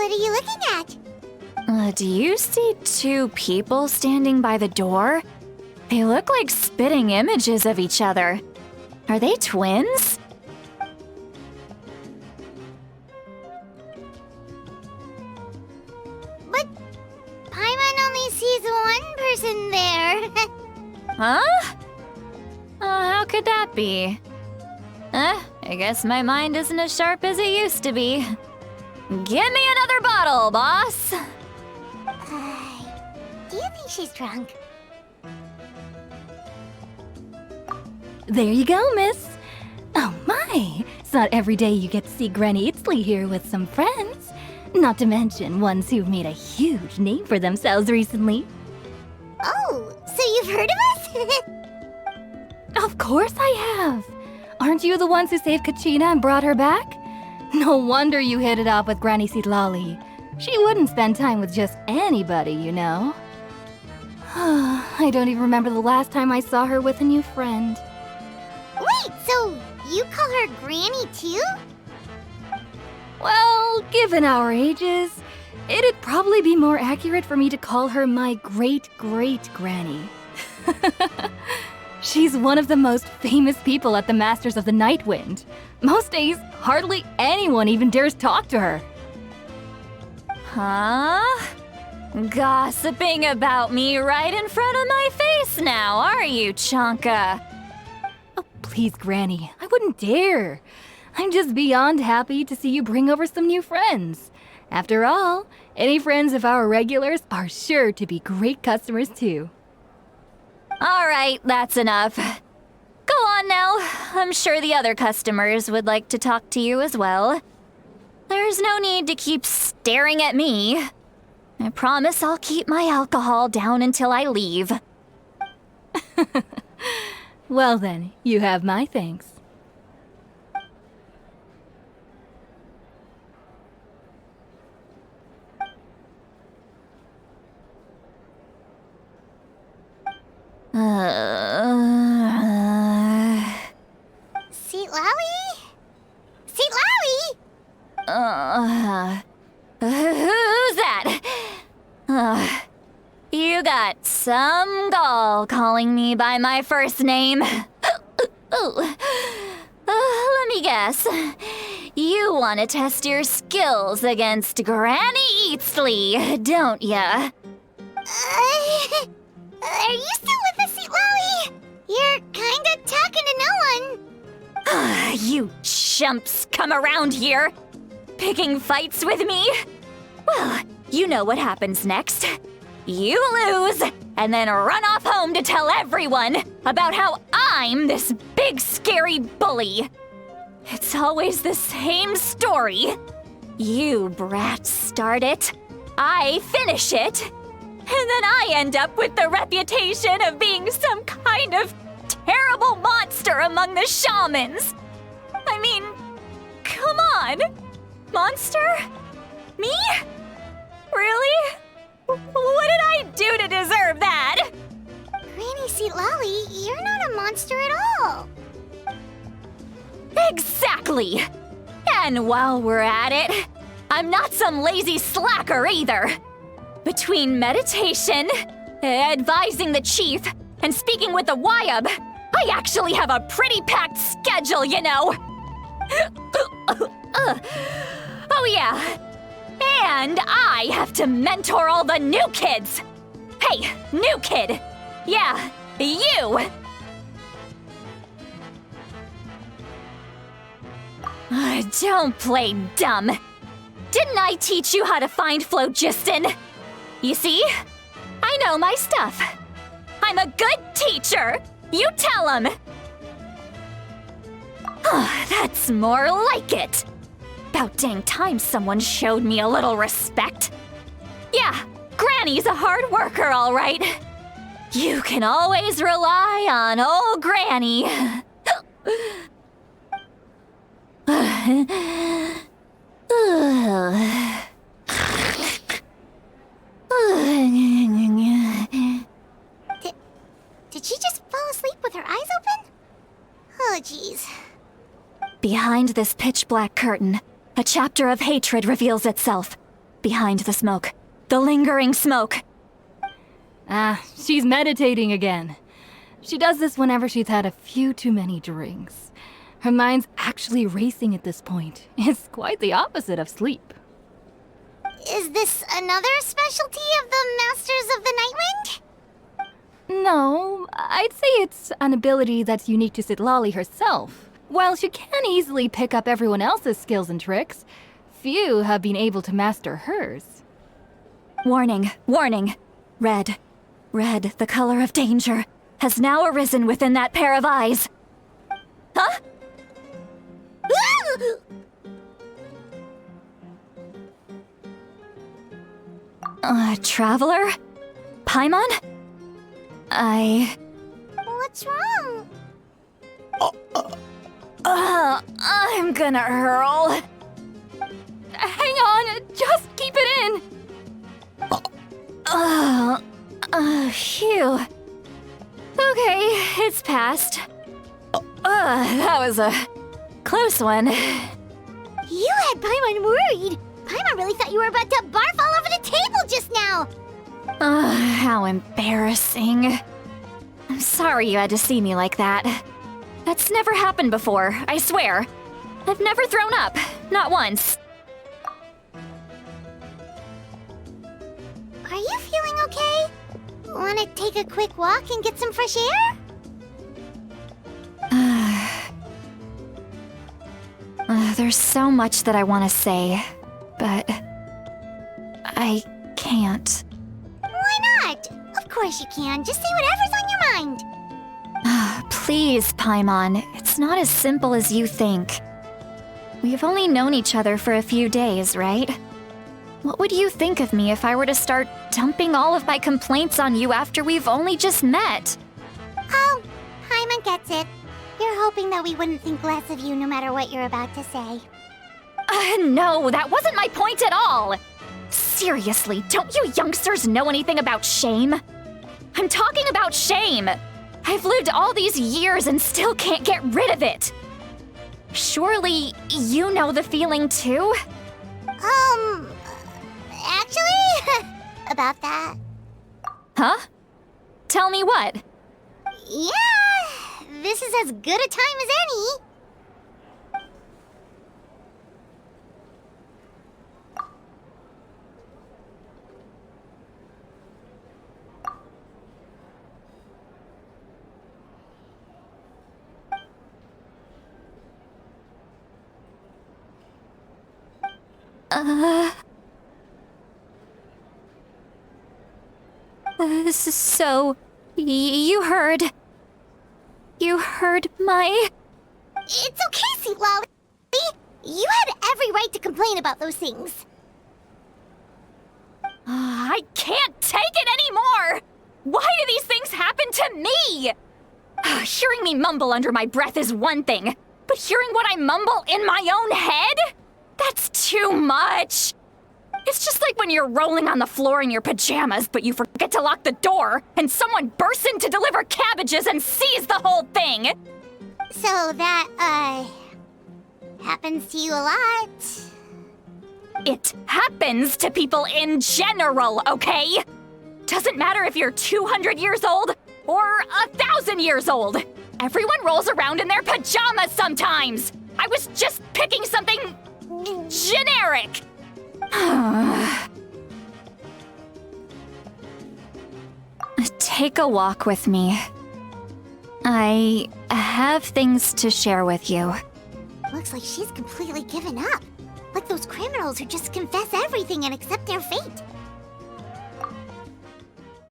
What are you looking at? Do you see two people standing by the door? They look like spitting images of each other. Are they twins? But Paimon only sees one person there. Huh? How could that be? I guess my mind isn't as sharp as it used to be. Give me another bottle, boss! Do you think she's drunk? There you go, miss. Oh my, it's not every day you get to see Granny Citlali here with some friends. Not to mention ones who've made a huge name for themselves recently. Oh, so you've heard of us? Of course I have. Aren't you the ones who saved Kachina and brought her back? No wonder you hit it off with Granny Citlali. She wouldn't spend time with just anybody, you know. I don't even remember the last time I saw her with a new friend. Wait, so you call her Granny too? Well, given our ages, it'd probably be more accurate for me to call her my great-great-granny. She's one of the most famous people at the Masters of the Nightwind. Most days, hardly anyone even dares talk to her. Huh? Gossiping about me right in front of my face now, are you, Chonka? Oh, please, Granny, I wouldn't dare. I'm just beyond happy to see you bring over some new friends. After all, any friends of our regulars are sure to be great customers too. All right, that's enough. Go on now. I'm sure the other customers would like to talk to you as well. There's no need to keep staring at me. I promise I'll keep my alcohol down until I leave. Well then, you have my thanks. Citlali? Citlali? Who's that? You got some gall calling me by my first name. Let me guess. You want to test your skills against Granny Citlali, don't ya? Are you still with us, Citlali? You're kinda talking to no one. You chumps come around here, picking fights with me? Well, you know what happens next. You lose, and then run off home to tell everyone about how I'm this big scary bully. It's always the same story. You brats start it, I finish it, and then I end up with the reputation of being some kind of terrible monster among the shamans. I mean, come on. Monster? Me? Really? What did I do to deserve that? Granny Citlali, you're not a monster at all. Exactly! And while we're at it, I'm not some lazy slacker either. Between meditation, advising the chief, and speaking with the Wyab, I actually have a pretty packed schedule, you know. Oh yeah. And I have to mentor all the new kids. Hey, new kid. Yeah, you. Don't play dumb. Didn't I teach you how to find phlogiston? You see? I know my stuff. I'm a good teacher. You tell him. That's more like it. About dang time someone showed me a little respect. Yeah, Granny's a hard worker, all right. You can always rely on old Granny. Did she just fall asleep with her eyes open? Oh, jeez. Behind this pitch-black curtain, a chapter of hatred reveals itself. behind the smoke. The lingering smoke. Ah, she's meditating again. She does this whenever she's had a few too many drinks. Her mind's actually racing at this point. It's quite the opposite of sleep. Is this another specialty of the Masters of the Nightwind? No, I'd say it's an ability that's unique to Citlali herself. While she can easily pick up everyone else's skills and tricks, few have been able to master hers. Warning, warning. Red, the color of danger, has now arisen within that pair of eyes. Huh? Traveler? Paimon? What's wrong? I'm gonna hurl. Hang on, just keep it in! Phew. Okay, it's passed. That was a close one. You had Paimon worried. Paimon really thought you were about to barf all over the table just now. How embarrassing. I'm sorry you had to see me like that. That's never happened before, I swear. I've never thrown up, not once. Are you feeling okay? Wanna take a quick walk and get some fresh air? There's so much that I want to say, but I can't. Why not? Of course you can. Just say whatever's on your mind. Please, Paimon, it's not as simple as you think. We've only known each other for a few days, right? What would you think of me if I were to start dumping all of my complaints on you after we've only just met? Oh, Paimon gets it. You're hoping that we wouldn't think less of you no matter what you're about to say. No, that wasn't my point at all! Seriously, don't you youngsters know anything about shame? I'm talking about shame! I've lived all these years and still can't get rid of it! Surely, you know the feeling too? Actually, about that. Huh? Tell me what? Yeah, this is as good a time as any. So, you heard my... It's okay, Citlali. You had every right to complain about those things. I can't take it anymore! Why do these things happen to me? Hearing me mumble under my breath is one thing, but hearing what I mumble in my own head? That's too much! It's just like when you're rolling on the floor in your pajamas, but you forget to lock the door, and someone bursts in to deliver cabbages and sees the whole thing! So that, happens to you a lot. It happens to people in general, okay? Doesn't matter if you're 200 years old or 1,000 years old. Everyone rolls around in their pajamas sometimes. I was just picking something generic. Take a walk with me. I have things to share with you. Looks like she's completely given up. Like those criminals who just confess everything and accept their fate.